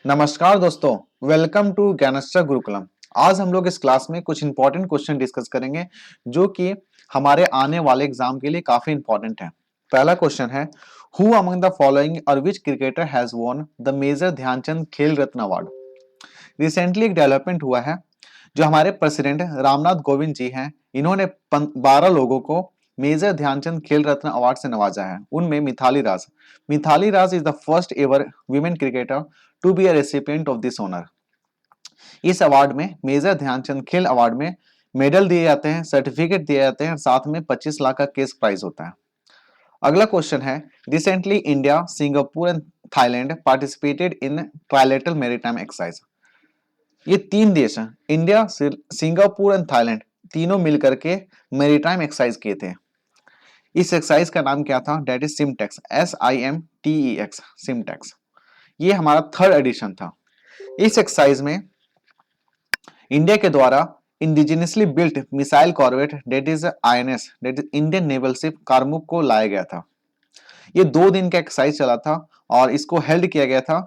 नमस्कार दोस्तों, welcome to ज्ञानस्टर Gurukulam. आज हम लोग इस क्लास में कुछ इंपॉर्टेंट क्वेश्चन डिस्कस करेंगे जो कि हमारे आने वाले एग्जाम के लिए काफी इंपॉर्टेंट है। पहला क्वेश्चन है, हु अमंग द फॉलोइंग और which cricketer has won the major Dhyan Chand Khel Ratna award. Recently एक डेवलपमेंट हुआ है, जो हमारे प्रेसिडेंट रामनाथ कोविंद जी हैं, इन्होंने 12 लोगों को मेजर ध्यानचंद खेल रत्न अवार्ड से नवाजा है। उनमें Mithali Raj is the first ever women cricketer to be a recipient of this honour. इस अवार्ड में, मेजर ध्यानचंद खेल अवार्ड में, मेडल दिए जाते हैं, सर्टिफिकेट दिए जाते हैं, साथ में 25 लाख का केस प्राइज होता है। अगला क्वेश्चन है, recently India, Singapore and Thailand participated in trilateral maritime exercise. ये तीन देश हैं, इंडिया, सिंगापुर एंड थाईलैंड, तीनों मिलकर के मैरीटाइम एक्सरसाइज किए थे। इस एक्सरसाइज का नाम क्या था? That is Simtex, SIMTEX, Simtex. ये हमारा थर्ड एडिशन था। इस एक्सरसाइज में इंडिया के द्वारा indigenously built missile corvette that is INS, that is Indian naval ship Karmuk को लाया गया था। ये 2 दिन का एक्सरसाइज चला था और इसको हेल्ड किया गया था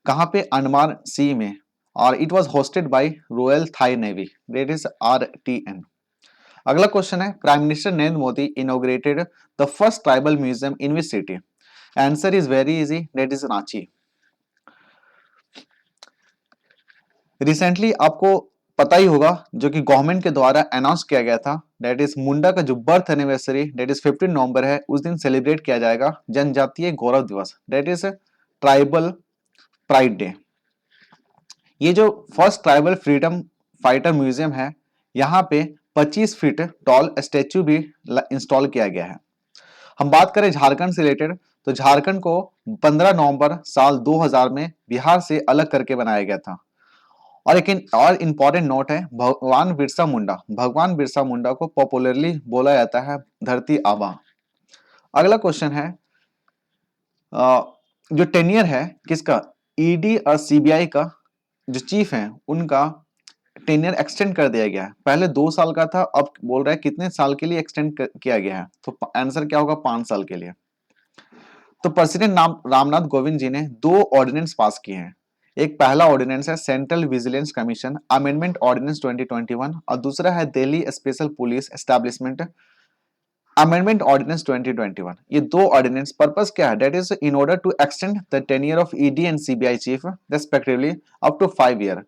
कहां पे? अंडमान सी में, और it was hosted by royal Thai navy, that is RTN। अगला क्वेश्चन है, prime minister Narendra Modi inaugurated the first tribal museum in which city. Answer is very easy, that is Ranchi. Recently आपको पता ही होगा, जो कि गवर्नमेंट के द्वारा अनाउंस किया गया था, डेट इज मुंडा का जो birth anniversary, that is 15 November है, उस दिन सेलिब्रेट किया जाएगा Janjatiya Gaurav Divas, that is tribal pride day. ये जो first tribal freedom fighter museum है, यहाँ पे 25 फीट टॉल स्टेच्यू भी इंस्टॉल किया गया है। हम बात करें झारखंड से रिलेटेड, तो झारखंड को 15 नवंबर साल 2000 में बिहार से अलग करके बनाया गया था। और एक और इम्पोर्टेंट नोट है, भगवान बिरसा मुंडा को पॉपुलरली बोला जाता है धरती आबा। अगला क्वेश्चन है, जो टेन्योर है किसका? ईडी और सीबीआई का जो चीफ है, उनका टेन्योर एक्सटेंड कर दिया गया है। पहले 2 साल का था, अब बोल रहा है कितने साल के लिए एक्सटेंड किया गया है, तो आंसर क्या होगा? 5 साल के लिए। तो प्रेसिडेंट रामनाथ कोविंद जी ने 2 ऑर्डिनेंस पास किए हैं। एक पहला ऑर्डिनेंस है central vigilance commission amendment ordinance 2021, और दूसरा है Delhi special police establishment amendment ordinance 2021। ये 2 ऑर्डिनेंस पर्पस क्या है? That is in order to extend the tenure of ED and CBI chief respectively up to 5 year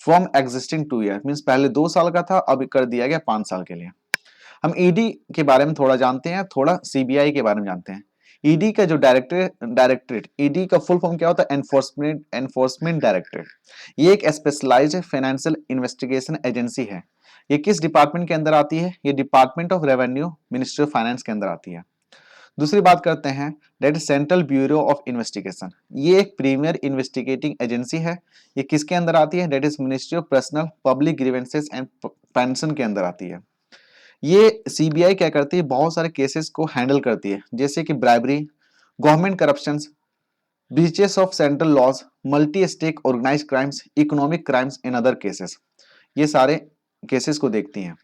from existing 2 year. Means पहले 2 साल का था, अब कर दिया गया 5 साल के लिए। हम ईडी के बारे में थोड़ा जानते हैं, थोड़ा सीबीआई के बारे में जानते हैं। ईडी का जो डायरेक्टरेट, ईडी का फुल फॉर्म क्या होता है? Enforcement directorate. ये एक स्पेशलाइज्ड फाइनेंशियल इन्वेस्टिगेशन एजेंसी है। ये किस डिपार्टमेंट के अंदर आती है? ये department of revenue, ministry of finance के अंदर आती है। दूसरी बात करते हैं, that is central bureau of investigation. ये एक प्रीमियर इन्वेस्टिगेटिंग एजेंसी है। ये किसके अंदर आती है? That is ministry of personnel public grievances and pension के अंदर आती है। ये सीबीआई क्या करती है? बहुत सारे केसेस को हैंडल करती है, जैसे कि bribery, government corruption, breaches of central laws, multi stake organised crimes, economic crimes in other cases. ये सारे केसेस को देखती हैं।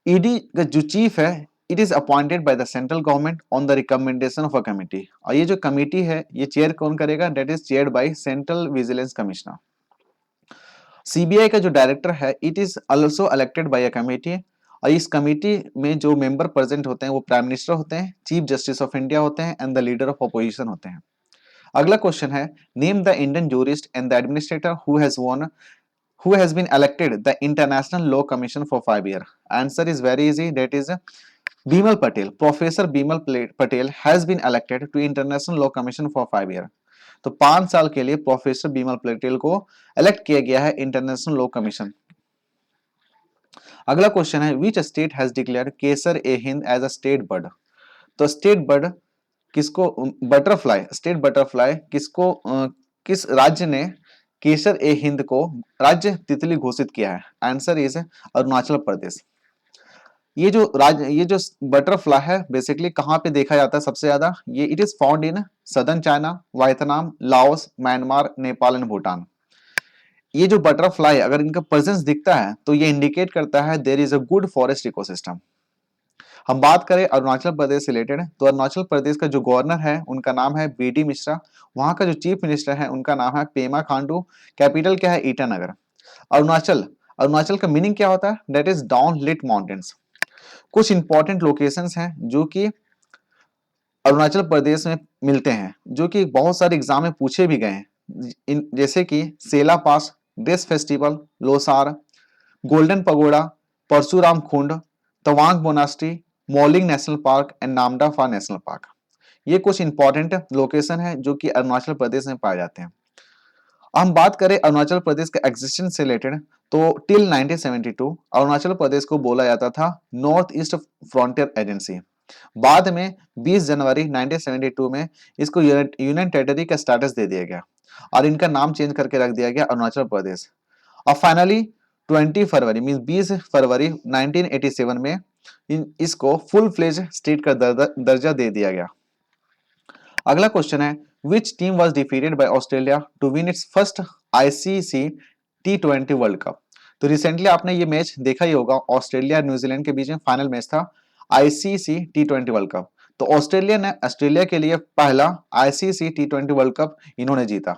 ईडी का जो चीफ है, it is appointed by the central government on the recommendation of a committee. और ये जो कमिटी है, ये चेयर कौन करेगा? That is chaired by central vigilance commissioner. CBI का जो डायरेक्टर है, it is also elected by a committee, और इस कमेटी में जो मेंबर प्रेजेंट होते हैं वो प्राइम मिनिस्टर होते हैं, चीफ जस्टिस ऑफ इंडिया होते हैं, and the leader of opposition होते हैं। अगला क्वेश्चन है, name the Indian jurist and the administrator who has been elected the international law commission for 5 year. Answer is very easy, that is Bimal Patel. Professor Bimal Patel has been elected to international law commission for 5 year. तो 5 साल के लिए professor Bimal Patel को elect किया गया है international law commission. अगला question है, which state has declared Kaiser e Hind as a state bird. तो स्टेट बर्ड किसको? बटरफ्लाई, स्टेट बटरफ्लाई किसको, किस राज्य ने केसर ए हिंद को राज्य तितली घोषित किया है? Answer is Arunachal Pradesh. ये जो बटरफ्लाई है, बेसिकली कहाँ पे देखा जाता है सबसे ज्यादा? ये it is found in southern China, Vietnam, Laos, Myanmar, Nepal and Bhutan. ये जो बटरफ्लाई, अगर इनका प्रेजेंस दिखता है, तो ये इंडिकेट करता है there is a good forest ecosystem. हम बात करें अरुणाचल प्रदेश से रिलेटेड, तो अरुणाचल प्रदेश का जो गवर्नर है उनका नाम है बीडी मिश्रा। वहां का जो चीफ मिनिस्टर है उनका नाम है पेमा खांडू। कैपिटल क्या है? ईटानगर। अरुणाचल, अरुणाचल का मीनिंग क्या होता है? That is dawn lit mountains. कुछ इंपॉर्टेंट लोकेशंस हैं जो कि अरुणाचल प्रदेश में मिलते हैं, जो कि बहुत सारे एग्जाम में पूछे भी गए हैं, जैसे कि Sela pass, Dree festival, Losar, golden pagoda, Parshuram Kund, Tawang monastery, Mouling national park and Namdapha national park. ये कुछ इंपॉर्टेंट लोकेशन है जो कि अरुणाचल प्रदेश में पाए जाते हैं। हम बात करें अरुणाचल प्रदेश के एग्जिस्टेंस से रिलेटेड, तो टिल 1972 अरुणाचल प्रदेश को बोला जाता था नॉर्थ ईस्ट फ्रंटियर एजेंसी। बाद में 20 जनवरी 1972 में इसको यूनियन टेरिटरी का स्टेटस दे दिया गया और इनका नाम चेंज करके रख दिया गया अरुणाचल प्रदेश। और फाइनली 20 फरवरी मीन 20 फरवरी 1987 में इसको फुल फ्लेज स्टेट का दर्जा दे दिया गया। अगला क्वेश्चन है, which team was defeated by Australia to win its first ICC T20 world cup? तो रिसेंटली आपने ये मैच देखा ही होगा, ऑस्ट्रेलिया न्यूजीलैंड के बीच में फाइनल मैच था आईसीसी T20 वर्ल्ड कप। तो ऑस्ट्रेलिया ने ऑस्ट्रेलिया के लिए पहला आईसीसी T20 वर्ल्ड कप इन्होंने जीता।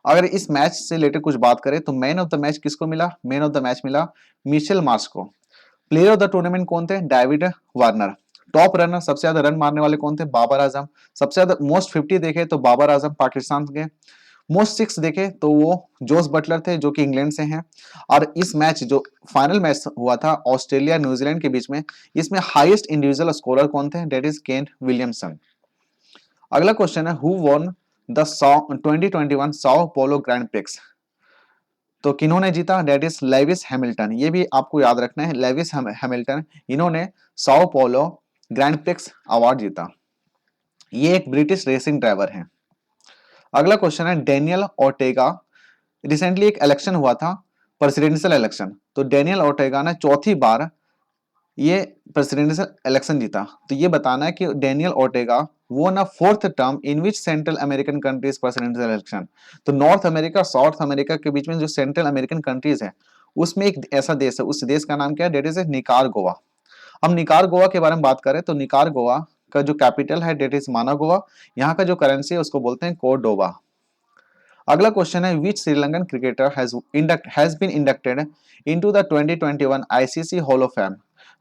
अगर इस मैच से रिलेटेड कुछ बात करें तो मैन ऑफ द मैच किसको मिला? मैन ऑफ द मैच मिला मिशेल मार्श को। प्लेयर ऑफ द टूर्नामेंट कौन थे? David Warner. टॉप रनर, सबसे ज्यादा रन मारने वाले कौन थे? बाबर आजम। सबसे ज्यादा मोस्ट 50 देखे तो बाबर आजम पाकिस्तान के। मोस्ट 6 देखे तो वो जोस बटलर थे जो कि इंग्लैंड से हैं। और इस मैच जो फाइनल मैच हुआ था ऑस्ट्रेलिया न्यूजीलैंड के बीच में, इसमें हाईएस्ट इंडिविजुअल स्कोरर कौन थे? That is Kane Williamson. अगला क्वेश्चन है, who won the 2021 Sao Paulo Grand Prix? तो किन्होंने जीता? That is Lewis Hamilton. ये भी आपको याद रखना है, लेविस हैमिल्टन, इन्होंने Sao Paulo Grand Prix award जीता। ये एक ब्रिटिश रेसिंग ड्राइवर हैं। अगला क्वेश्चन है, डेनियल ओर्टेगा, रिसेंटली एक इलेक्शन हुआ था प्रेसिडेंशियल इलेक्शन, तो डेनियल ओर्टेगा ने चौथी बार ये प्रेसिडेंशियल इलेक्शन जीता। तो ये बताना है कि Daniel Ortega won a fourth term in which Central American countries presidential election। तो नॉर्थ अमेरिका साउथ अमेरिका के बीच में जो सेंट्रल अमेरिकन कंट्रीज है उसमें एक ऐसा देश है, उस देश का नाम क्या है? That is Nicaragua. हम निकारागुआ के बारे में बात करें तो निकारागुआ का जो कैपिटल है डेट इज मानागुआ। यहाँ का जो करेंसी है उसको बोलते हैं कोर्डोबा। अगला क्वेश्चन है, which Sri Lankan cricketer has been inducted into the 2021 ICC hall of fame?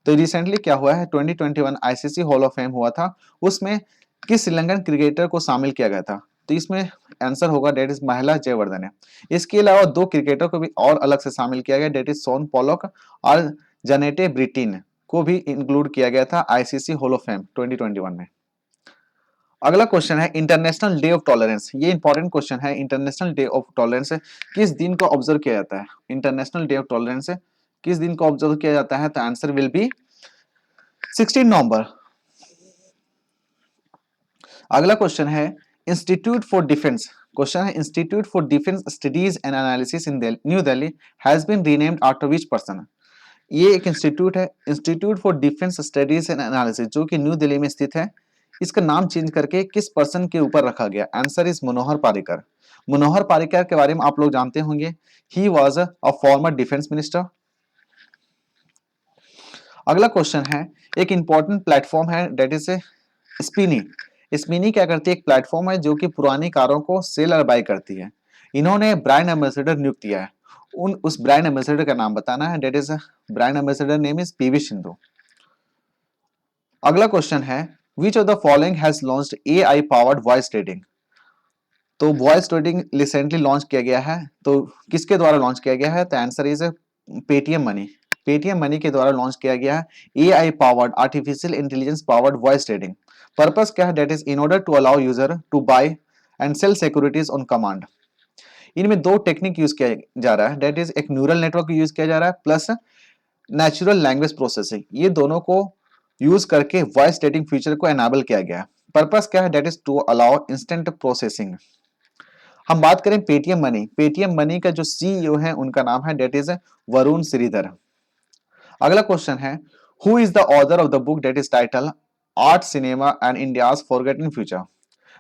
तो रिसेंटली क्या हुआ है, 2021 आईसीसी हॉल ऑफ फेम हुआ था, उसमें किस श्रीलंकन क्रिकेटर को शामिल किया गया था? तो इसमें आंसर होगा डेट इज महिला जयवर्धने। इसके अलावा दो क्रिकेटर को भी और अलग से शामिल किया गया, डेट इज सोन पॉलक और जनेटे ब्रिटिन को भी इंक्लूड किया गया था आईसीसी हॉल ऑफ फेम 2021 में। अगला क्वेश्चन है, इंटरनेशनल डे ऑफ टॉलरेंस। ये इंपॉर्टेंट क्वेश्चन है, इंटरनेशनल डे ऑफ टॉलरेंस किस दिन को ऑब्जर्व किया जाता है? इंटरनेशनल डे ऑफ टॉलरेंस किस दिन को ऑब्जर्व किया जाता है? तो आंसर विल बी 16 नवंबर। अगला क्वेश्चन है, इंस्टीट्यूट फॉर डिफेंस, क्वेश्चन है institute for defence studies and analysis in New Delhi has been renamed after which person? ये एक इंस्टीट्यूट है, institute for defence studies and analysis, जो कि न्यू दिल्ली में स्थित है। इसका नाम चेंज करके किस पर्सन के ऊपर रखा गया? आंसर इज मनोहर पारिकर। मनोहर पारिकर के बारे में आप लोग जानते होंगे, he was a former defence minister. अगला क्वेश्चन है, एक इंपॉर्टेंट प्लेटफॉर्म है डेट इज स्पिनी। स्पिनी क्या करती है? एक प्लेटफॉर्म है जो कि पुरानी कारों को सेल और बाय करती है। इन्होंने ब्रांड एम्बेसडर नियुक्त किया है, उस ब्रांड एम्बेसडर का नाम बताना है, that is brand ambassador name is PV Sindhu. अगला क्वेश्चन है, which of the following has launched AI powered voice trading? तो वॉइस ट्रेडिंग रिसेंटली लॉन्च किया गया है, तो किसके द्वारा लॉन्च किया गया है? तो answer is Paytm money. Paytm money के द्वारा लॉन्च किया गया है AI powered artificial intelligence powered voice trading. Purpose क्या है? That is in order to allow user to buy and sell securities on command. इनमें दो टेक्निक यूज किया जा रहा है, डेट इज एक न्यूरल नेटवर्क यूज किया जा रहा है प्लस नेचुरल लैंग्वेज प्रोसेसिंग। ये दोनों को यूज करके वॉइस ट्रेडिंग फीचर को एनाबल किया गया है। पर्पस क्या है? That is to allow instant processing. हम बात करें पेटीएम मनी, पेटीएम मनी का जो सीईओ है उनका नाम है डेट इज वरुण श्रीधर। अगला क्वेश्चन है, who is the author of the book that is title art cinema and India's forgotten future?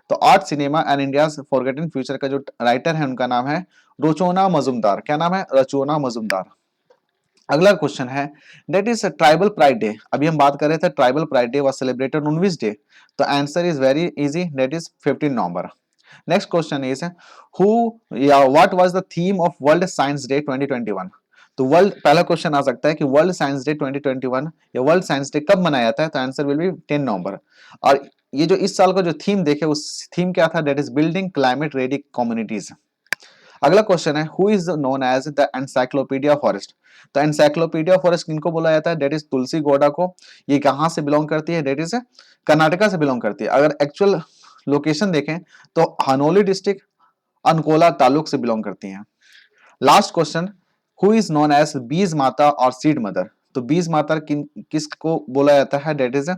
तो art cinema and India's forgotten future का जो राइटर है उनका नाम है रचोना मजुमदार। क्या नाम है? रचोना मजुमदार। अगला क्वेश्चन है that is tribal pride day. अभी हम बात कर रहे थे tribal pride day was celebrated on which day, तो answer is very easy, that is 15 November. Next question is who या what was the theme of world science day 2021। तो world, पहला क्वेश्चन आ सकता है कि वर्ल्ड साइंस डे 2021 या world science day कब मनाया जाता है, तो आंसर विल बी 10 नवंबर। और ये जो इस साल का जो थीम देखे उस थीम क्या था, that is building climate ready communities. अगला क्वेश्चन है who is known as the encyclopedia forest. तो एनसाइक्लोपीडिया फॉरेस्ट किनको बोला जाता है, दैट इज तुलसी गौड़ा को। ये कहां से बिलोंग करती है, दैट इज कर्नाटका से बिलोंग करती है। अगर एक्चुअल लोकेशन देखें तो हनोली डिस्ट्रिक्ट अनकोला तालुक से बिलोंग करती हैं। Last question, who is known as Beej Mata और सीड मदर। तो बीज माता किसको बोला जाता है, that is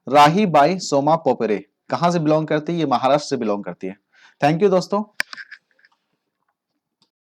Rahi by Soma Popere. कहां से बिलोंग करती है, ये महाराष्ट्र से बिलोंग करती है। थैंक यू दोस्तों।